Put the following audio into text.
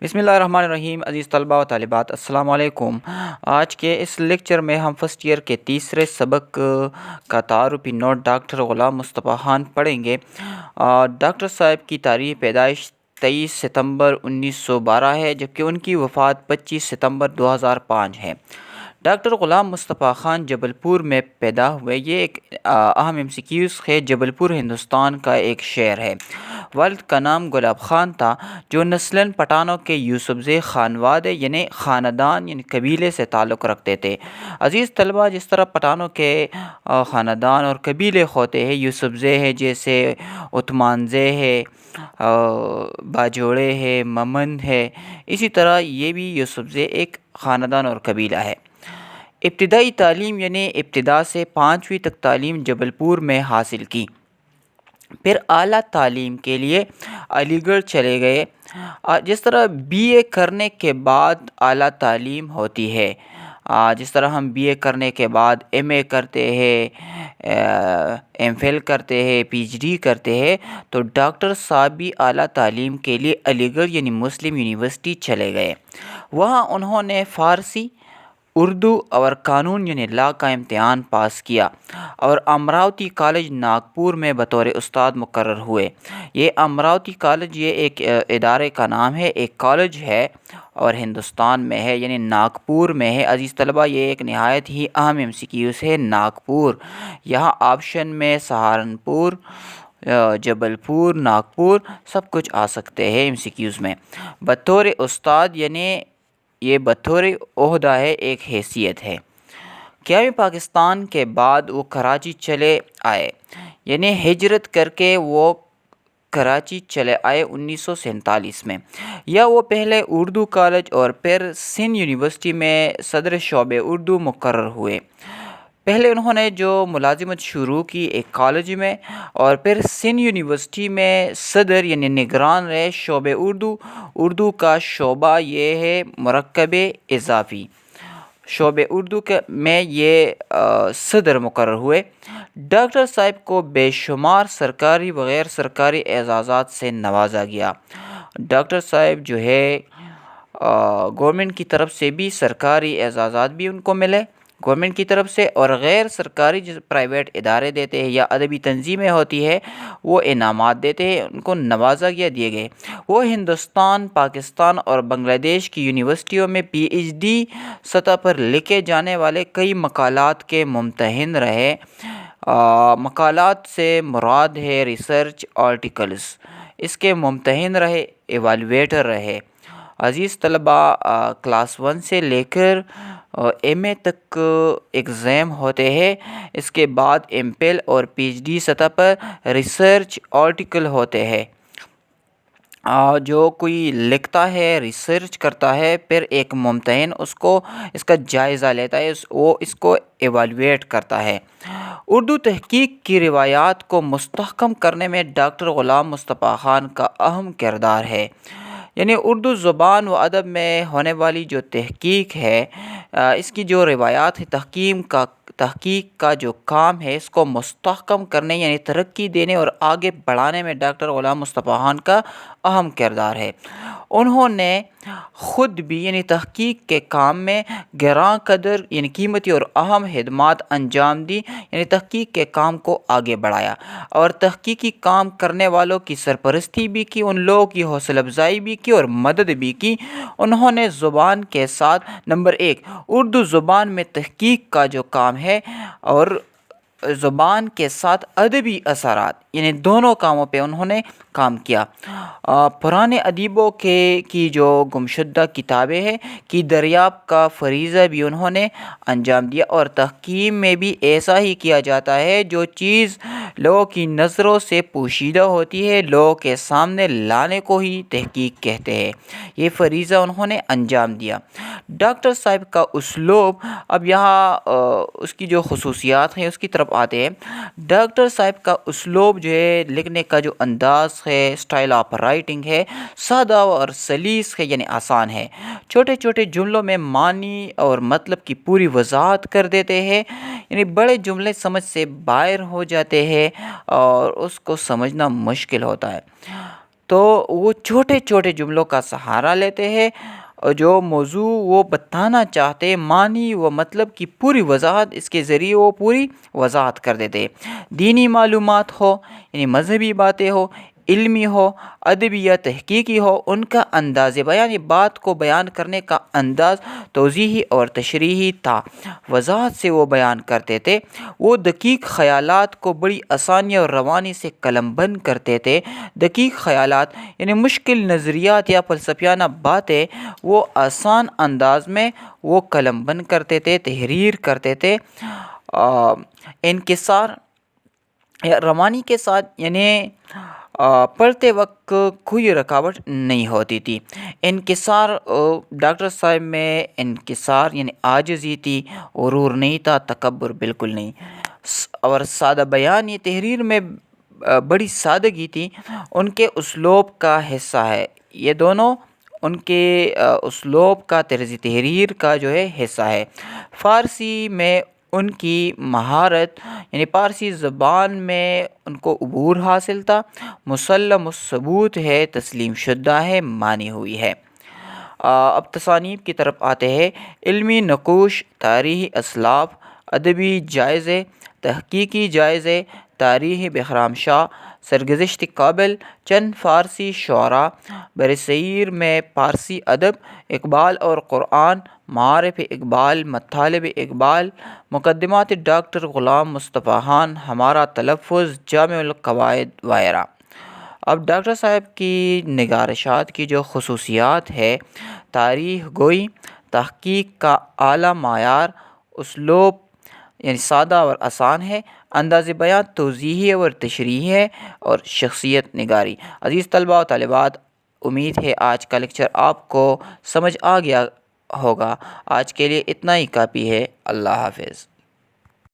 بسم اللہ الرحمن الرحیم۔ عزیز طلبہ و طالبات، السلام علیکم۔ آج کے اس لیکچر میں ہم فرسٹ ایئر کے تیسرے سبق کا تعارفی نوٹ ڈاکٹر غلام مصطفیٰ خان پڑھیں گے۔ ڈاکٹر صاحب کی تاریخ پیدائش 23 ستمبر 1912 ہے، جبکہ ان کی وفات 25 ستمبر 2005 ہے۔ ڈاکٹر غلام مصطفیٰ خان جبل پور میں پیدا ہوئے۔ یہ ایک اہم MCQs ہے۔ جبل پور ہندوستان کا ایک شہر ہے۔ والد کا نام گلاب خان تھا، جو نسلاً پٹھانوں کے یوسف زئی خانوادے یعنی خاندان یعنی قبیلے سے تعلق رکھتے تھے۔ عزیز طلبہ، جس طرح پٹھانوں کے خاندان اور قبیلے ہوتے ہیں، یوسف زئی ہے جیسے عثمان زئی ہے، باجوڑے ہے، ممن ہے، اسی طرح یہ بھی یوسف زئی ایک خاندان اور قبیلہ ہے۔ ابتدائی تعلیم یعنی ابتدا سے 5ویں تک تعلیم جبل پور میں حاصل کی، پھر اعلیٰ تعلیم کے لیے علی گڑھ چلے گئے۔ جس طرح BA کرنے کے بعد اعلیٰ تعلیم ہوتی ہے، جس طرح ہم BA کرنے کے بعد MA کرتے ہیں، MPhil کرتے ہیں، PhD کرتے ہیں، تو ڈاکٹر صاحب بھی اعلیٰ تعلیم کے لیے علی گڑھ یعنی مسلم یونیورسٹی چلے گئے۔ وہاں انہوں نے فارسی، اردو اور قانون یعنی لا کا امتحان پاس کیا اور امراوتی کالج ناگپور میں بطور استاد مقرر ہوئے۔ یہ امراوتی کالج یہ ایک ادارے کا نام ہے، ایک کالج ہے اور ہندوستان میں ہے، یعنی ناگپور میں ہے۔ عزیز طلبہ، یہ ایک نہایت ہی اہم MCQs ہے۔ ناگپور، یہاں آپشن میں سہارنپور، جبل پور، ناگپور سب کچھ آ سکتے ہیں MCQs میں۔ بطور استاد یعنی یہ بطور عہدہ ہے، ایک حیثیت ہے۔ قیام پاکستان کے بعد وہ کراچی چلے آئے، یعنی ہجرت کر کے وہ کراچی چلے آئے 1947 میں۔ وہ پہلے اردو کالج اور پھر سندھ یونیورسٹی میں صدر شعبہ اردو مقرر ہوئے۔ پہلے انہوں نے جو ملازمت شروع کی ایک کالج میں، اور پھر سندھ یونیورسٹی میں صدر یعنی نگران رہے شعبہ اردو۔ اردو کا شعبہ یہ ہے مرکب اضافی، شعبہ اردو میں یہ صدر مقرر ہوئے۔ ڈاکٹر صاحب کو بے شمار سرکاری و غیر سرکاری اعزازات سے نوازا گیا۔ ڈاکٹر صاحب جو ہے گورنمنٹ کی طرف سے بھی سرکاری اعزازات بھی ان کو ملے گورنمنٹ کی طرف سے، اور غیر سرکاری جو پرائیویٹ ادارے دیتے ہیں یا ادبی تنظیمیں ہوتی ہے وہ انعامات دیتے ہیں، ان کو نوازا گیا، دیے گئے۔ وہ ہندوستان، پاکستان اور بنگلہ دیش کی یونیورسٹیوں میں PhD سطح پر لکھے جانے والے کئی مقالات کے ممتحن رہے۔ مقالات سے مراد ہے ریسرچ آرٹیکلز، اس کے ممتحن رہے، ایوالویٹر رہے۔ عزیز طلبہ، کلاس 1 سے لے کر MA تک ایگزام ہوتے ہیں، اس کے بعد MPhil اور PhD سطح پر ریسرچ آرٹیکل ہوتے ہیں۔ جو کوئی لکھتا ہے، ریسرچ کرتا ہے، پھر ایک ممتحن اس کا جائزہ لیتا ہے، وہ اس کو ایوالویٹ کرتا ہے۔ اردو تحقیق کی روایات کو مستحکم کرنے میں ڈاکٹر غلام مصطفیٰ خان کا اہم کردار ہے، یعنی اردو زبان و ادب میں ہونے والی جو تحقیق ہے، اس کی جو روایات ہے، تحقیق کا جو کام ہے، اس کو مستحکم کرنے یعنی ترقی دینے اور آگے بڑھانے میں ڈاکٹر غلام مصطفیٰ خان کا اہم کردار ہے۔ انہوں نے خود بھی یعنی تحقیق کے کام میں گراں قدر یعنی قیمتی اور اہم خدمات انجام دی، یعنی تحقیق کے کام کو آگے بڑھایا اور تحقیقی کام کرنے والوں کی سرپرستی بھی کی، ان لوگوں کی حوصلہ افزائی بھی کی اور مدد بھی کی۔ انہوں نے زبان کے ساتھ نمبر 1 اردو زبان میں تحقیق کا جو کام ہے اور زبان کے ساتھ ادبی اثرات یعنی دونوں کاموں پہ انہوں نے کام کیا۔ پرانے ادیبوں کی جو گمشدہ کتابیں ہیں کی دریافت کا فریضہ بھی انہوں نے انجام دیا، اور تحقیق میں بھی ایسا ہی کیا جاتا ہے، جو چیز لوگوں کی نظروں سے پوشیدہ ہوتی ہے، لوگوں کے سامنے لانے کو ہی تحقیق کہتے ہیں۔ یہ فریضہ انہوں نے انجام دیا۔ ڈاکٹر صاحب کا اسلوب، اب یہاں اس کی جو خصوصیات ہیں اس کی طرف آتے ہیں۔ ڈاکٹر صاحب کا اسلوب جو ہے، لکھنے کا جو انداز ہے، اسٹائل آف رائٹنگ ہے، سادہ اور سلیس ہے، یعنی آسان ہے۔ چھوٹے چھوٹے جملوں میں معنی اور مطلب کی پوری وضاحت کر دیتے ہیں، یعنی بڑے جملے سمجھ سے باہر ہو جاتے ہیں اور اس کو سمجھنا مشکل ہوتا ہے۔ تو وہ چھوٹے چھوٹے جملوں کا سہارا لیتے ہیں اور جو موضوع وہ بتانا چاہتے معنی و مطلب کی پوری وضاحت اس کے ذریعے وہ پوری وضاحت کر دیتے ہیں۔ دینی معلومات ہو یعنی مذہبی باتیں ہو، علمی ہو، ادبی یا تحقیقی ہو، ان کا انداز بیان بات کو بیان کرنے کا انداز توضیحی اور تشریحی تھا، وضاحت سے وہ بیان کرتے تھے۔ وہ دقیق خیالات کو بڑی آسانی اور روانی سے قلم بند کرتے تھے۔ دقیق خیالات یعنی مشکل نظریات یا فلسفیانہ باتیں وہ آسان انداز میں وہ قلم بند کرتے تھے، تحریر کرتے تھے۔ انکسار یا روانی کے ساتھ یعنی پڑھتے وقت کوئی رکاوٹ نہیں ہوتی تھی۔ انکسار ڈاکٹر صاحب میں انکسار یعنی عاجزی تھی، غرور نہیں تھا، تکبر بالکل نہیں، اور سادہ بیان یہ تحریر میں بڑی سادگی تھی، ان کے اسلوب کا حصہ ہے، یہ دونوں ان کے اسلوب کا طرز تحریر کا جو ہے حصہ ہے۔ فارسی میں ان کی مہارت یعنی فارسی زبان میں ان کو عبور حاصل تھا، مسلم الثبوت ہے، تسلیم شدہ ہے، مانی ہوئی ہے۔ اب تصانیف کی طرف آتے ہیں۔ علمی نقوش، تاریخی اسلاف، ادبی جائزے، تحقیقی جائزے، تاریخ بہرام شاہ، سرگزشت قابل، چند فارسی شعراء، برصغیر میں فارسی ادب، اقبال اور قرآن، معارف اقبال، مطالب اقبال، مقدمات ڈاکٹر غلام مصطفیٰ خان، ہمارا تلفظ، جامع القواعد وغیرہ۔ اب ڈاکٹر صاحب کی نگارشات کی جو خصوصیات ہے: تاریخ گوئی، تحقیق کا اعلیٰ معیار، اسلوب یعنی سادہ اور آسان ہے، انداز بیان توضیحی اور تشریحی ہے، اور شخصیت نگاری۔ عزیز طلباء و طالبات، امید ہے آج کا لیکچر آپ کو سمجھ آ گیا ہوگا۔ آج کے لیے اتنا ہی کافی ہے۔ اللہ حافظ۔